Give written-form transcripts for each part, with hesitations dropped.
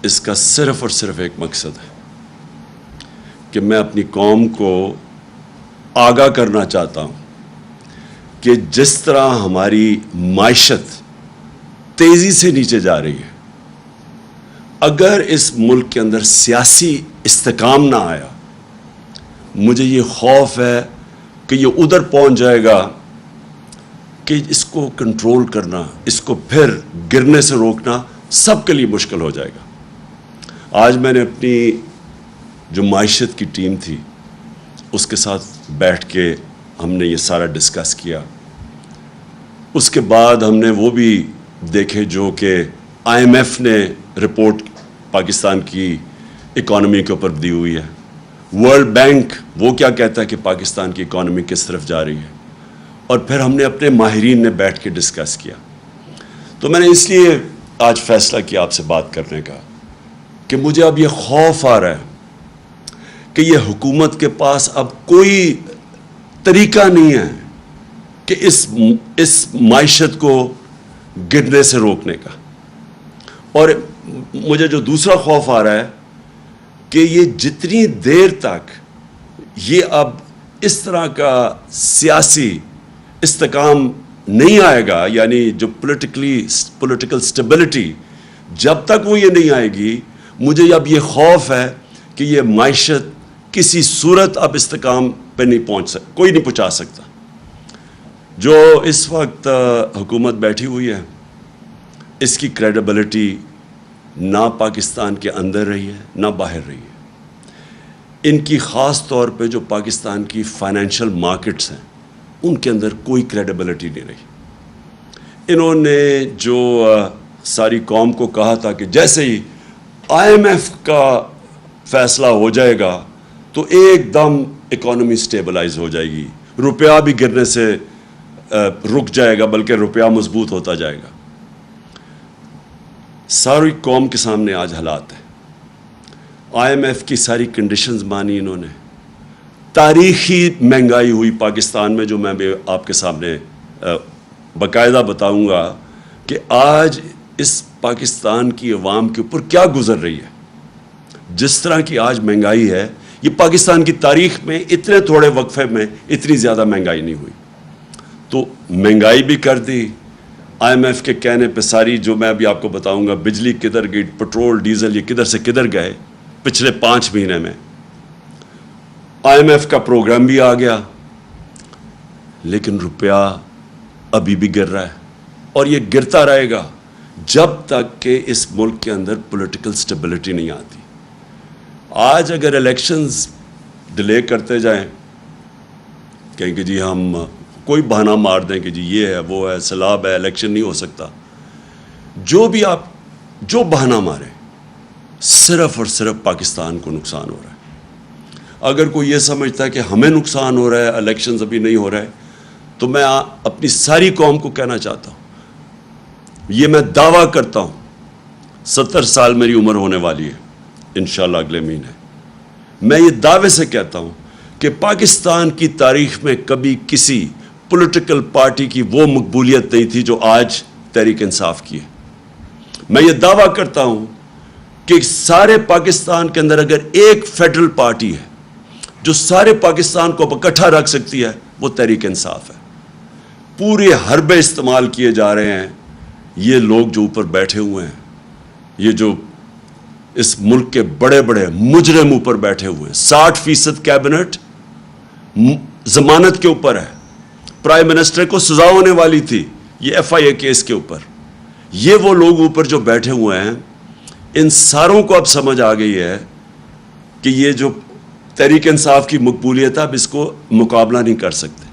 اس کا صرف اور صرف ایک مقصد ہے کہ میں اپنی قوم کو آگاہ کرنا چاہتا ہوں کہ جس طرح ہماری معیشت تیزی سے نیچے جا رہی ہے، اگر اس ملک کے اندر سیاسی استحکام نہ آیا، مجھے یہ خوف ہے کہ یہ ادھر پہنچ جائے گا کہ اس کو کنٹرول کرنا، اس کو پھر گرنے سے روکنا سب کے لیے مشکل ہو جائے گا۔ آج میں نے اپنی جو معیشت کی ٹیم تھی اس کے ساتھ بیٹھ کے ہم نے یہ سارا ڈسکس کیا۔ اس کے بعد ہم نے وہ بھی دیکھے جو کہ IMF نے رپورٹ پاکستان کی اکانومی کے اوپر دی ہوئی ہے، ورلڈ بینک وہ کیا کہتا ہے کہ پاکستان کی اکانومی کس طرف جا رہی ہے، اور پھر ہم نے اپنے ماہرین نے بیٹھ کے ڈسکس کیا۔ تو میں نے اس لیے آج فیصلہ کیا آپ سے بات کرنے کا کہ مجھے اب یہ خوف آ رہا ہے کہ یہ حکومت کے پاس اب کوئی طریقہ نہیں ہے کہ اس معیشت کو گرنے سے روکنے کا۔ اور مجھے جو دوسرا خوف آ رہا ہے کہ یہ جتنی دیر تک یہ اب اس طرح کا سیاسی استحکام نہیں آئے گا، یعنی جو پولیٹیکل سٹیبلٹی، جب تک وہ یہ نہیں آئے گی، مجھے اب یہ خوف ہے کہ یہ معیشت کسی صورت اب استحکام پہ نہیں کوئی نہیں پہنچا سکتا۔ جو اس وقت حکومت بیٹھی ہوئی ہے، اس کی کریڈیبلٹی نہ پاکستان کے اندر رہی ہے نہ باہر رہی ہے۔ ان کی خاص طور پہ جو پاکستان کی فائنینشیل مارکیٹس ہیں ان کے اندر کوئی کریڈیبلٹی نہیں رہی۔ انہوں نے جو ساری قوم کو کہا تھا کہ جیسے ہی IMF کا فیصلہ ہو جائے گا تو ایک دم اکانومی سٹیبلائز ہو جائے گی، روپیہ بھی گرنے سے رک جائے گا بلکہ روپیہ مضبوط ہوتا جائے گا۔ ساری قوم کے سامنے آج حالات ہیں۔ IMF کی ساری کنڈیشنز مانی انہوں نے، تاریخی مہنگائی ہوئی پاکستان میں، جو میں بھی آپ کے سامنے باقاعدہ بتاؤں گا کہ آج اس پاکستان کی عوام کے اوپر کیا گزر رہی ہے۔ جس طرح کی آج مہنگائی ہے، یہ پاکستان کی تاریخ میں اتنے تھوڑے وقفے میں اتنی زیادہ مہنگائی نہیں ہوئی۔ تو مہنگائی بھی کر دی IMF کے کہنے پہ ساری، جو میں ابھی آپ کو بتاؤں گا، بجلی کدھر گئی، پٹرول ڈیزل یہ کدھر سے کدھر گئے پچھلے 5 مہینے میں۔ IMF کا پروگرام بھی آ گیا، لیکن روپیہ ابھی بھی گر رہا ہے اور یہ گرتا رہے گا جب تک کہ اس ملک کے اندر پولیٹیکل سٹیبلٹی نہیں آتی۔ آج اگر الیکشنز ڈیلے کرتے جائیں، کہیں کہ جی ہم کوئی بہانہ مار دیں کہ جی یہ ہے وہ ہے سیلاب ہے الیکشن نہیں ہو سکتا، جو بھی آپ جو بہانہ ماریں، صرف اور صرف پاکستان کو نقصان ہو رہا ہے۔ اگر کوئی یہ سمجھتا ہے کہ ہمیں نقصان ہو رہا ہے، الیکشنز ابھی نہیں ہو رہا ہے، تو میں اپنی ساری قوم کو کہنا چاہتا ہوں، یہ میں دعویٰ کرتا ہوں، 70 سال میری عمر ہونے والی ہے انشاءاللہ اگلے مہینے، میں یہ دعوے سے کہتا ہوں کہ پاکستان کی تاریخ میں کبھی کسی پولیٹیکل پارٹی کی وہ مقبولیت نہیں تھی جو آج تحریک انصاف کی ہے۔ میں یہ دعویٰ کرتا ہوں کہ سارے پاکستان کے اندر اگر ایک فیڈرل پارٹی ہے جو سارے پاکستان کو اکٹھا رکھ سکتی ہے، وہ تحریک انصاف ہے۔ پورے حربے استعمال کیے جا رہے ہیں، یہ لوگ جو اوپر بیٹھے ہوئے ہیں، یہ جو اس ملک کے بڑے بڑے مجرم اوپر بیٹھے ہوئے ہیں، 60% کیبنٹ ضمانت کے اوپر ہے، پرائم منسٹر کو سزا ہونے والی تھی یہ FIA کیس کے اوپر، یہ وہ لوگ اوپر جو بیٹھے ہوئے ہیں، ان ساروں کو اب سمجھ آ گئی ہے کہ یہ جو تحریک انصاف کی مقبولیت ہے اب اس کو مقابلہ نہیں کر سکتے۔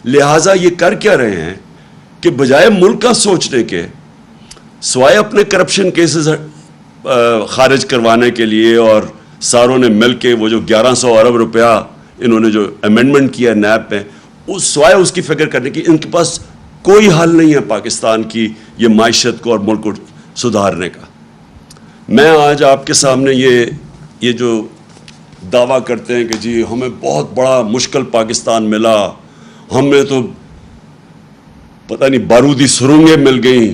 لہٰذا یہ کر کیا رہے ہیں کہ بجائے ملک کا سوچنے کے، سوائے اپنے کرپشن کیسز خارج کروانے کے لیے، اور ساروں نے مل کے وہ جو 1100 ارب روپیہ انہوں نے جو امینڈمنٹ کیا نیب پہ، سوائے اس کی فکر کرنے کی، ان کے پاس کوئی حل نہیں ہے پاکستان کی یہ معیشت کو اور ملک کو سدھارنے کا۔ میں آج آپ کے سامنے یہ جو دعویٰ کرتے ہیں کہ جی ہمیں بہت بڑا مشکل پاکستان ملا، ہمیں تو پتہ نہیں بارودی سرنگیں مل گئیں،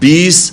20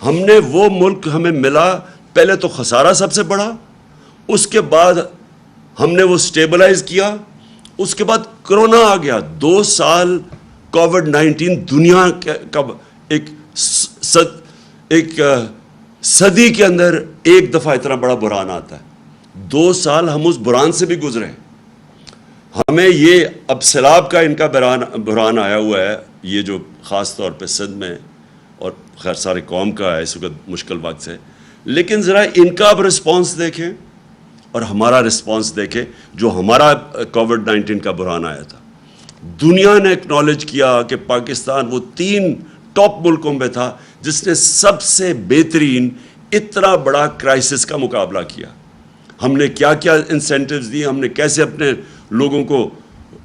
ہم نے وہ ملک ہمیں ملا، پہلے تو خسارہ سب سے بڑا، اس کے بعد ہم نے وہ سٹیبلائز کیا، اس کے بعد کرونا آ گیا. 2 سال کووڈ-19 دنیا کا ایک صدی کے اندر ایک دفعہ اتنا بڑا بحران آتا ہے. 2 سال ہم اس بحران سے بھی گزرے. ہمیں یہ اب سیلاب کا ان کا بحران آیا ہوا ہے، یہ جو خاص طور پہ سندھ میں اور خیر سارے قوم کا ہے اس وقت مشکل وقت سے، لیکن ذرا ان کا اب رسپانس دیکھیں اور ہمارا رسپانس دیکھیں. جو ہمارا کووڈ-19 کا بحران آیا تھا، دنیا نے اکنالج کیا کہ پاکستان وہ 3 ٹاپ ملکوں میں تھا جس نے سب سے بہترین اتنا بڑا کرائسس کا مقابلہ کیا. ہم نے کیا کیا انسینٹیوز دی، ہم نے کیسے اپنے لوگوں کو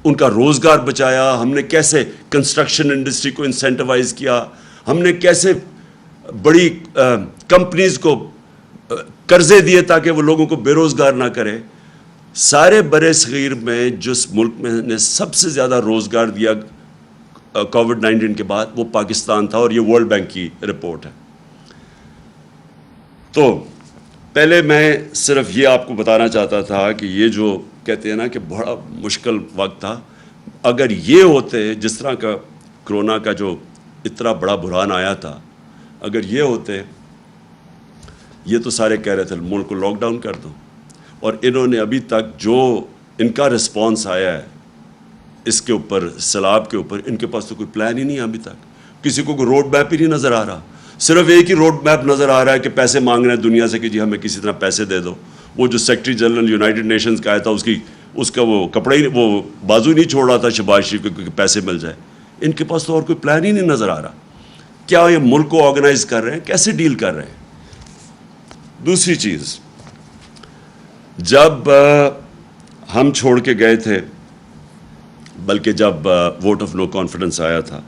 ان کا روزگار بچایا، ہم نے کیسے کنسٹرکشن انڈسٹری کو انسینٹیوائز کیا، ہم نے کیسے بڑی کمپنیز کو قرضے دیے تاکہ وہ لوگوں کو بے روزگار نہ کرے. سارے برِ صغیر میں جس ملک میں نے سب سے زیادہ روزگار دیا کووڈ-19 کے بعد وہ پاکستان تھا، اور یہ ورلڈ بینک کی رپورٹ ہے. تو پہلے میں صرف یہ آپ کو بتانا چاہتا تھا کہ یہ جو کہتے ہیں نا کہ بڑا مشکل وقت تھا، اگر یہ ہوتے جس طرح کا کرونا کا جو اتنا بڑا بحران آیا تھا، اگر یہ ہوتے، یہ تو سارے کہہ رہے تھے ملک کو لاک ڈاؤن کر دو، اور انہوں نے ابھی تک جو ان کا رسپانس آیا ہے اس کے اوپر، سیلاب کے اوپر، ان کے پاس تو کوئی پلان ہی نہیں ہے ابھی تک. کسی کو کوئی روڈ میپ ہی نہیں نظر آ رہا. صرف ایک ہی روڈ میپ نظر آ رہا ہے کہ پیسے مانگ رہے ہیں دنیا سے کہ جی ہمیں کسی طرح پیسے دے دو. وہ جو سیکرٹری جنرل یونائٹڈ نیشنز کا آیا تھا اس کا وہ کپڑا ہی، وہ بازو نہیں چھوڑ رہا تھا شہباز شریف کو کہ پیسے مل جائے. ان کے پاس تو اور کوئی پلان ہی نہیں نظر آ رہا. کیا یہ ملک کو آرگنائز کر رہے ہیں؟ کیسے ڈیل کر رہے ہیں؟ دوسری چیز، جب ہم چھوڑ کے گئے تھے، بلکہ جب ووٹ آف نو کانفیڈنس آیا تھا،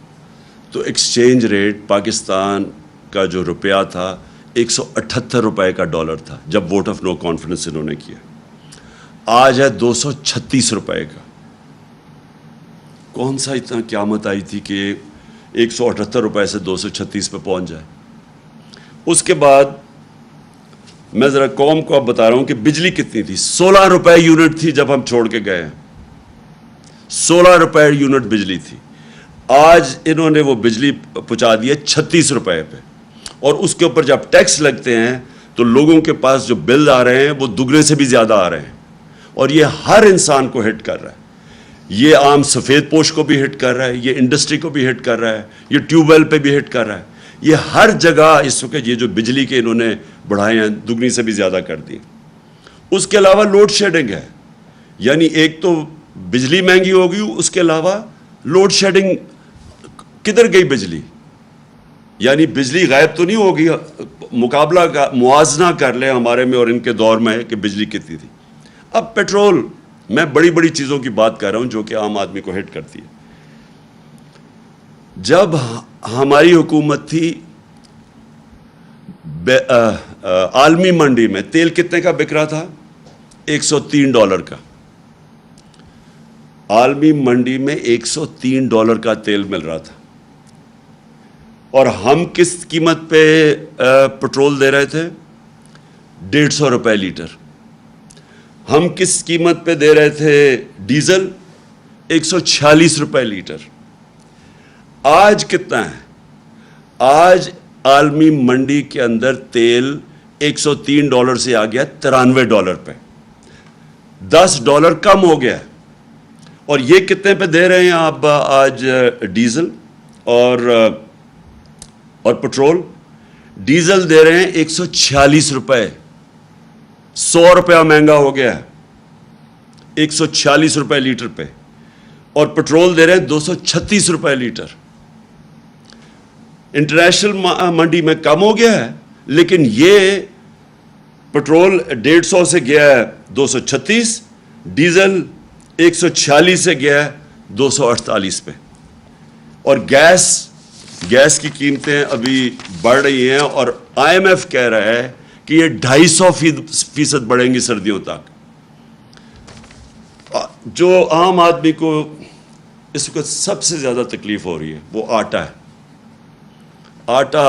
تو ایکسچینج ریٹ پاکستان کا جو روپیہ تھا 178 روپے کا ڈالر تھا جب ووٹ آف نو کانفیڈنس انہوں نے کیا. آج ہے 236 روپے کا. کون سا اتنا قیامت آئی تھی کہ 178 روپے سے 236 پہ پہنچ جائے. اس کے بعد میں ذرا قوم کو اب بتا رہا ہوں کہ بجلی کتنی تھی. 16 روپے یونٹ تھی جب ہم چھوڑ کے گئے ہیں. 16 روپے یونٹ بجلی تھی. آج انہوں نے وہ بجلی پہنچا دی ہے 36 روپے پہ، اور اس کے اوپر جب ٹیکس لگتے ہیں تو لوگوں کے پاس جو بل آ رہے ہیں وہ دگنے سے بھی زیادہ آ رہے ہیں، اور یہ ہر انسان کو ہٹ کر رہا ہے. یہ عام سفید پوش کو بھی ہٹ کر رہا ہے، یہ انڈسٹری کو بھی ہٹ کر رہا ہے، یہ ٹیوب ویل پہ بھی ہٹ کر رہا ہے. یہ ہر جگہ اس وقت یہ جو بجلی کے انہوں نے بڑھائے ہیں دگنی سے بھی زیادہ کر دی. اس کے علاوہ لوڈ شیڈنگ ہے، یعنی ایک تو بجلی مہنگی ہو گئی، اس کے علاوہ لوڈ شیڈنگ. کدھر گئی بجلی؟ یعنی بجلی غائب تو نہیں ہوگی. مقابلہ کا موازنہ کر لیں ہمارے میں اور ان کے دور میں کہ بجلی کتنی تھی. اب پیٹرول، میں بڑی بڑی چیزوں کی بات کر رہا ہوں جو کہ عام آدمی کو ہٹ کرتی ہے. جب ہماری حکومت تھی، عالمی منڈی میں تیل کتنے کا بک رہا تھا؟ $103 کا. عالمی منڈی میں $103 کا تیل مل رہا تھا، اور ہم کس قیمت پہ پٹرول دے رہے تھے؟ 150 روپے لیٹر. ہم کس قیمت پہ دے رہے تھے ڈیزل؟ 146 روپے لیٹر. آج کتنا ہے؟ آج عالمی منڈی کے اندر تیل $103 سے آ گیا $93 پہ. $10 کم ہو گیا ہے. اور یہ کتنے پہ دے رہے ہیں آپ آج ڈیزل اور پٹرول؟ ڈیزل دے رہے ہیں 146 روپے. 100 روپیہ مہنگا ہو گیا ہے 146 روپے لیٹر پہ. اور پٹرول دے رہے ہیں 236 روپے لیٹر. انٹرنیشنل منڈی میں کم ہو گیا ہے، لیکن یہ پٹرول 150 سے گیا ہے 236، ڈیزل 146 سے گیا ہے 248 پہ. اور گیس کی قیمتیں ابھی بڑھ رہی ہیں، اور IMF کہہ رہا ہے کہ یہ 250% بڑھیں گی سردیوں تک. جو عام آدمی کو اس وقت سب سے زیادہ تکلیف ہو رہی ہے وہ آٹا ہے. آٹا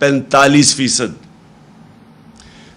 45%।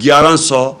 1100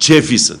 6%।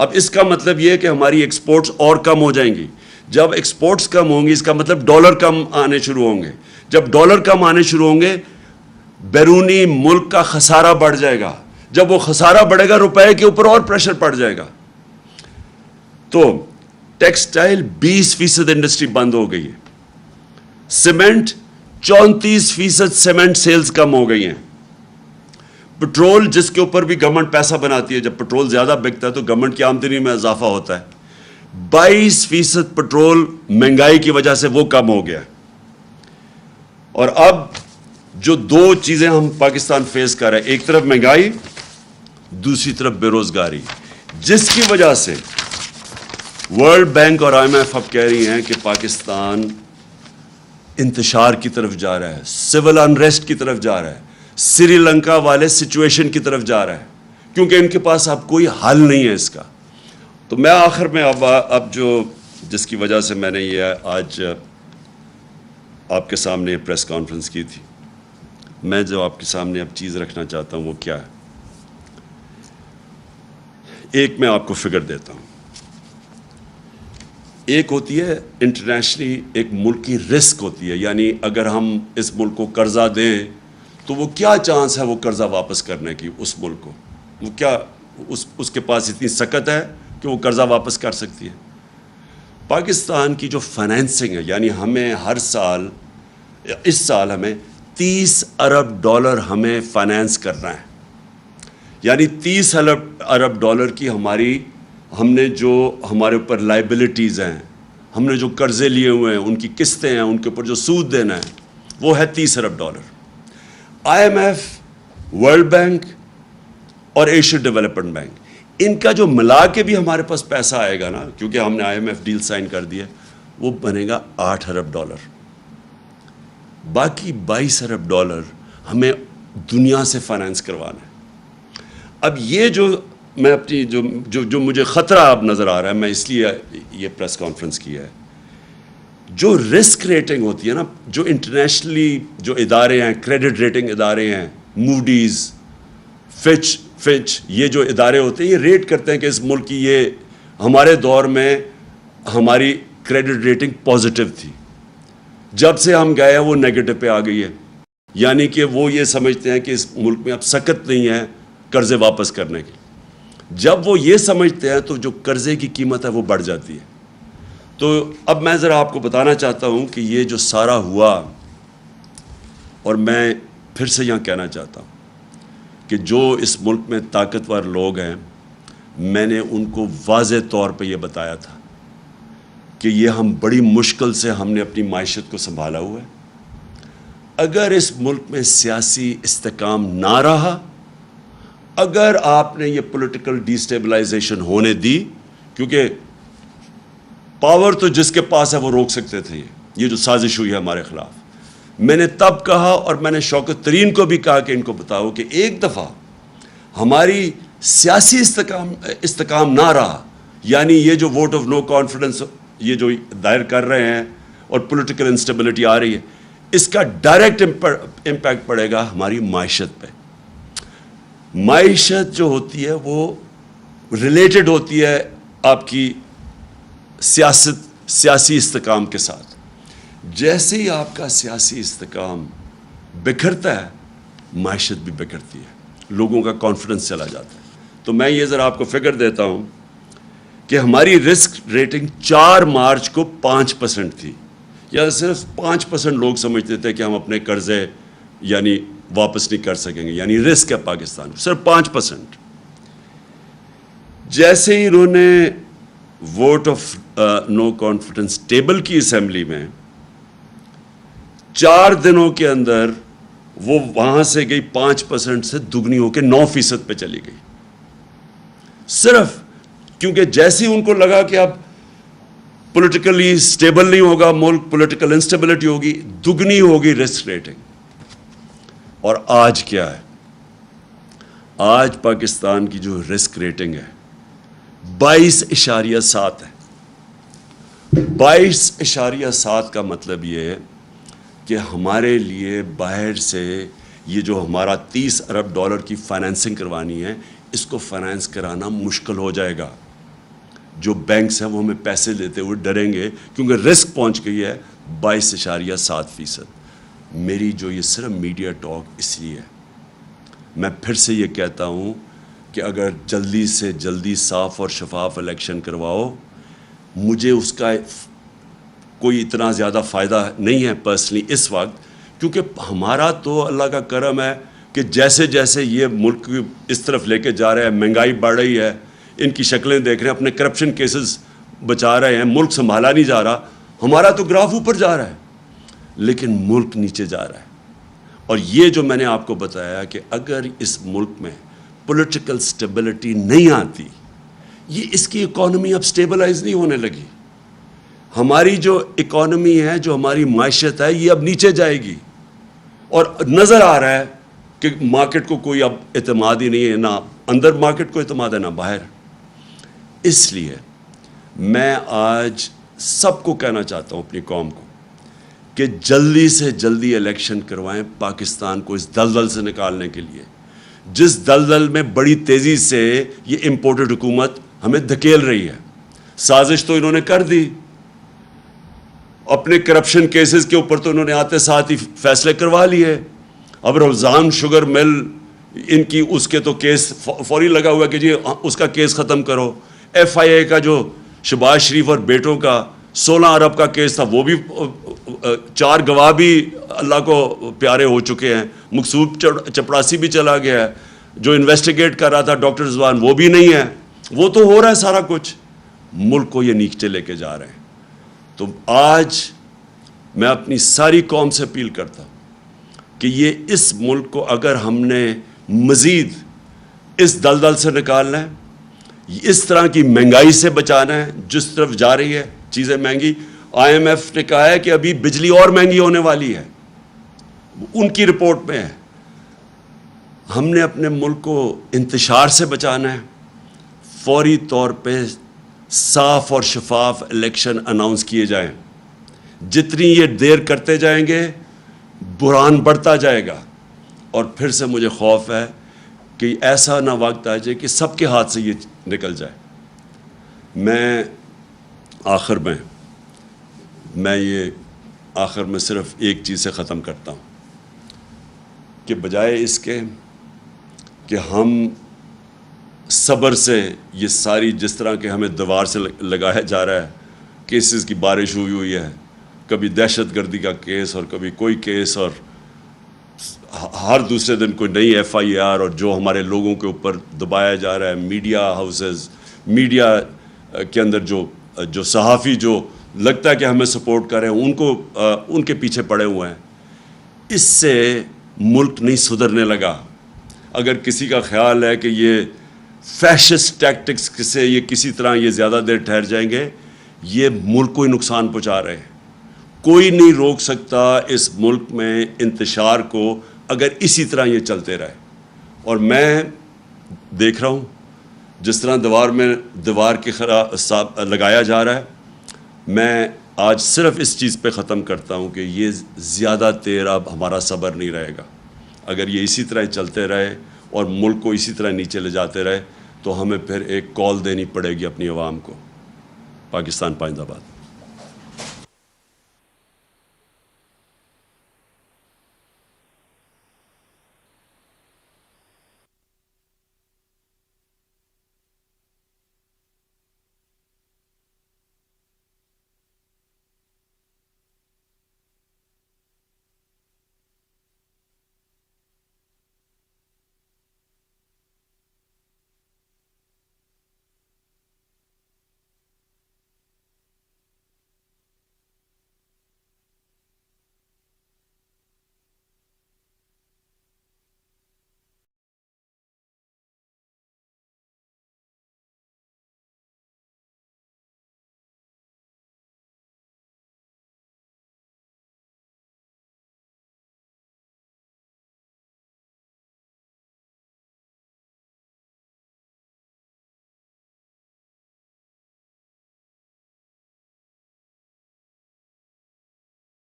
اب اس کا مطلب یہ ہے کہ ہماری ایکسپورٹس اور کم ہو جائیں گی. جب ایکسپورٹس کم ہوں گی اس کا مطلب ڈالر کم آنے شروع ہوں گے. جب ڈالر کم آنے شروع ہوں گے بیرونی ملک کا خسارہ بڑھ جائے گا. جب وہ خسارہ بڑھے گا روپے کے اوپر اور پریشر پڑ جائے گا. تو ٹیکسٹائل 20% انڈسٹری بند ہو گئی ہے. سیمنٹ 34% سیمنٹ سیلز کم ہو گئی ہیں. پٹرول جس کے اوپر بھی گورنمنٹ پیسہ بناتی ہے, جب پٹرول زیادہ بکتا ہے تو گورنمنٹ کی آمدنی میں اضافہ ہوتا ہے. 22% پٹرول مہنگائی کی وجہ سے وہ کم ہو گیا. اور اب جو دو چیزیں ہم پاکستان فیس کر رہے ہیں, ایک طرف مہنگائی, دوسری طرف بے روزگاری, جس کی وجہ سے ورلڈ بینک اور IMF اب کہہ رہی ہیں کہ پاکستان انتشار کی طرف جا رہا ہے, سول انریسٹ کی طرف جا رہا ہے, سری لنکا والے سچویشن کی طرف جا رہا ہے, کیونکہ ان کے پاس اب کوئی حل نہیں ہے اس کا. تو میں آخر میں اب جو جس کی وجہ سے میں نے یہ آج آپ کے سامنے پریس کانفرنس کی تھی, میں جو آپ کے سامنے اب چیز رکھنا چاہتا ہوں وہ کیا ہے. ایک میں آپ کو فگر دیتا ہوں. ایک ہوتی ہے انٹرنیشنلی ایک ملک کی رسک ہوتی ہے, یعنی اگر ہم اس ملک کو قرضہ دیں تو وہ کیا چانس ہے وہ قرضہ واپس کرنے کی, اس ملک کو وہ کیا اس کے پاس اتنی سکت ہے کہ وہ قرضہ واپس کر سکتی ہے. پاکستان کی جو فائنینسنگ ہے, یعنی ہمیں ہر سال, اس سال ہمیں $30 ارب ہمیں فائنینس کرنا ہے. یعنی $30 ارب کی ہم نے جو ہمارے اوپر لائبلٹیز ہیں, ہم نے جو قرضے لیے ہوئے ہیں, ان کی قسطیں ہیں, ان کے اوپر جو سود دینا ہے وہ ہے $30 ارب. IMF, ورلڈ بینک اور ایشین ڈیولپمنٹ بینک, ان کا جو ملا کے بھی ہمارے پاس پیسہ آئے گا نا, کیونکہ ہم نے IMF ڈیل سائن کر دی ہے, وہ بنے گا $8 ارب. باقی $22 ارب ہمیں دنیا سے فائنینس کروانا ہے. اب یہ جو میں اپنی جو مجھے خطرہ اب نظر آ رہا ہے, میں اس لیے یہ پریس کانفرنس کیا ہے, جو رسک ریٹنگ ہوتی ہے نا, جو انٹرنیشنلی جو ادارے ہیں, کریڈٹ ریٹنگ ادارے ہیں, موڈیز, فچ, یہ جو ادارے ہوتے ہیں یہ ریٹ کرتے ہیں کہ اس ملک کی یہ ہمارے دور میں ہماری کریڈٹ ریٹنگ پازیٹیو تھی, جب سے ہم گئے ہیں وہ نیگیٹو پہ آ گئی ہے. یعنی کہ وہ یہ سمجھتے ہیں کہ اس ملک میں اب سکت نہیں ہے قرضے واپس کرنے کی. جب وہ یہ سمجھتے ہیں تو جو قرضے کی قیمت ہے وہ بڑھ جاتی ہے. تو اب میں ذرا آپ کو بتانا چاہتا ہوں کہ یہ جو سارا ہوا, اور میں پھر سے یہاں کہنا چاہتا ہوں کہ جو اس ملک میں طاقتور لوگ ہیں, میں نے ان کو واضح طور پہ یہ بتایا تھا کہ یہ ہم بڑی مشکل سے ہم نے اپنی معیشت کو سنبھالا ہوا ہے. اگر اس ملک میں سیاسی استحکام نہ رہا, اگر آپ نے یہ پولیٹیکل ڈیسٹیبلائزیشن ہونے دی, کیونکہ پاور تو جس کے پاس ہے وہ روک سکتے تھے یہ جو سازش ہوئی ہے ہمارے خلاف. میں نے تب کہا اور میں نے شوکت ترین کو بھی کہا کہ ان کو بتاؤ کہ ایک دفعہ ہماری سیاسی استحکام نہ رہا, یعنی یہ جو ووٹ آف نو کانفیڈنس یہ جو دائر کر رہے ہیں اور پولیٹیکل انسٹیبلٹی آ رہی ہے, اس کا ڈائریکٹ امپیکٹ پڑے گا ہماری معیشت پہ. معیشت جو ہوتی ہے وہ ریلیٹڈ ہوتی ہے آپ کی سیاسی استحکام کے ساتھ. جیسے ہی آپ کا سیاسی استحکام بکھرتا ہے, معیشت بھی بکھرتی ہے, لوگوں کا کانفیڈنس چلا جاتا ہے. تو میں یہ ذرا آپ کو فگر دیتا ہوں کہ ہماری رسک ریٹنگ 4 مارچ کو 5% تھی, یا صرف 5% لوگ سمجھتے تھے کہ ہم اپنے قرضے یعنی واپس نہیں کر سکیں گے, یعنی رسک ہے پاکستان, صرف 5%. جیسے ہی انہوں نے vote of no confidence table کی اسمبلی میں, 4 دنوں کے اندر وہ وہاں سے گئی 5% سے دگنی ہو کے 9% پہ چلی گئی, صرف کیونکہ جیسے ہی ان کو لگا کہ اب پولیٹیکلی سٹیبل نہیں ہوگا ملک, پولیٹیکل انسٹیبلٹی ہوگی, دگنی ہوگی رسک ریٹنگ. اور آج کیا ہے, آج پاکستان کی جو رسک ریٹنگ ہے 22.7 ہے. 22.7 کا مطلب یہ ہے کہ ہمارے لیے باہر سے یہ جو ہمارا $30 ارب کی فائنینسنگ کروانی ہے, اس کو فائنینس کرانا مشکل ہو جائے گا. جو بینکس ہیں وہ ہمیں پیسے لیتے ہوئے ڈریں گے کیونکہ رسک پہنچ گئی ہے 22.7%. میری جو یہ صرف میڈیا ٹاک اس لیے ہے. میں پھر سے یہ کہتا ہوں کہ اگر جلدی سے جلدی صاف اور شفاف الیکشن کرواؤ, مجھے اس کا کوئی اتنا زیادہ فائدہ نہیں ہے پرسنلی اس وقت, کیونکہ ہمارا تو اللہ کا کرم ہے کہ جیسے جیسے یہ ملک اس طرف لے کے جا رہا ہے, مہنگائی بڑھ رہی ہے, ان کی شکلیں دیکھ رہے ہیں, اپنے کرپشن کیسز بچا رہے ہیں, ملک سنبھالا نہیں جا رہا. ہمارا تو گراف اوپر جا رہا ہے لیکن ملک نیچے جا رہا ہے. اور یہ جو میں نے آپ کو بتایا کہ اگر اس ملک میں پولیٹیکل سٹیبلٹی نہیں آتی, یہ اس کی اکانومی اب سٹیبلائز نہیں ہونے لگی. ہماری جو اکانومی ہے, جو ہماری معیشت ہے, یہ اب نیچے جائے گی. اور نظر آ رہا ہے کہ مارکیٹ کو کوئی اب اعتماد ہی نہیں ہے, نہ اندر مارکیٹ کو اعتماد ہے نہ باہر. اس لیے میں آج سب کو کہنا چاہتا ہوں, اپنی قوم کو, کہ جلدی سے جلدی الیکشن کروائیں پاکستان کو اس دلدل سے نکالنے کے لیے, جس دلدل میں بڑی تیزی سے یہ امپورٹڈ حکومت ہمیں دھکیل رہی ہے. سازش تو انہوں نے کر دی, اپنے کرپشن کیسز کے اوپر تو انہوں نے آتے ساتھ ہی فیصلے کروا لیے. اب رمضان شوگر مل ان کی اس کے تو کیس فوری لگا ہوا کہ جی اس کا کیس ختم کرو. ایف آئی اے کا جو شہباز شریف اور بیٹوں کا 16 ارب کا کیس تھا, وہ بھی 4 گواہ بھی اللہ کو پیارے ہو چکے ہیں. مقصود چپڑاسی بھی چلا گیا ہے, جو انویسٹیگیٹ کر رہا تھا ڈاکٹر رضوان وہ بھی نہیں ہے. وہ تو ہو رہا ہے سارا کچھ, ملک کو یہ نیچے لے کے جا رہے ہیں. تو آج میں اپنی ساری قوم سے اپیل کرتا ہوں کہ یہ اس ملک کو اگر ہم نے مزید اس دلدل سے نکالنا ہے, اس طرح کی مہنگائی سے بچانا ہے جس طرف جا رہی ہے چیزیں مہنگی. آئی ایم ایف نے کہا ہے کہ ابھی بجلی اور مہنگی ہونے والی ہے, ان کی رپورٹ میں ہے. ہم نے اپنے ملک کو انتشار سے بچانا ہے. فوری طور پہ صاف اور شفاف الیکشن اناؤنس کیے جائیں. جتنی یہ دیر کرتے جائیں گے بحران بڑھتا جائے گا, اور پھر سے مجھے خوف ہے کہ ایسا نہ وقت آ جائے کہ سب کے ہاتھ سے یہ نکل جائے. میں آخر میں صرف ایک چیز سے ختم کرتا ہوں کہ بجائے اس کے کہ ہم صبر سے یہ ساری جس طرح کے ہمیں دیوار سے لگایا جا رہا ہے, کیسز کی بارش ہوئی ہے, کبھی دہشت گردی کا کیس اور کبھی کوئی کیس, اور ہر دوسرے دن کوئی نئی ایف آئی آر, اور جو ہمارے لوگوں کے اوپر دبایا جا رہا ہے. میڈیا ہاؤسز, میڈیا کے اندر جو صحافی جو لگتا ہے کہ ہمیں سپورٹ کر رہے ہیں, ان کے پیچھے پڑے ہوئے ہیں. اس سے ملک نہیں سدھرنے لگا. اگر کسی کا خیال ہے کہ یہ فیشسٹ ٹیکٹکس سے یہ کسی طرح یہ زیادہ دیر ٹھہر جائیں گے, یہ ملک کو ہی نقصان پہنچا رہے ہیں. کوئی نہیں روک سکتا اس ملک میں انتشار کو اگر اسی طرح یہ چلتے رہے. اور میں دیکھ رہا ہوں جس طرح دیوار کے لگایا جا رہا ہے. میں آج صرف اس چیز پہ ختم کرتا ہوں کہ یہ زیادہ دیر اب ہمارا صبر نہیں رہے گا. اگر یہ اسی طرح چلتے رہے اور ملک کو اسی طرح نیچے لے جاتے رہے تو ہمیں پھر ایک کال دینی پڑے گی اپنی عوام کو. پاکستان پائندہ باد.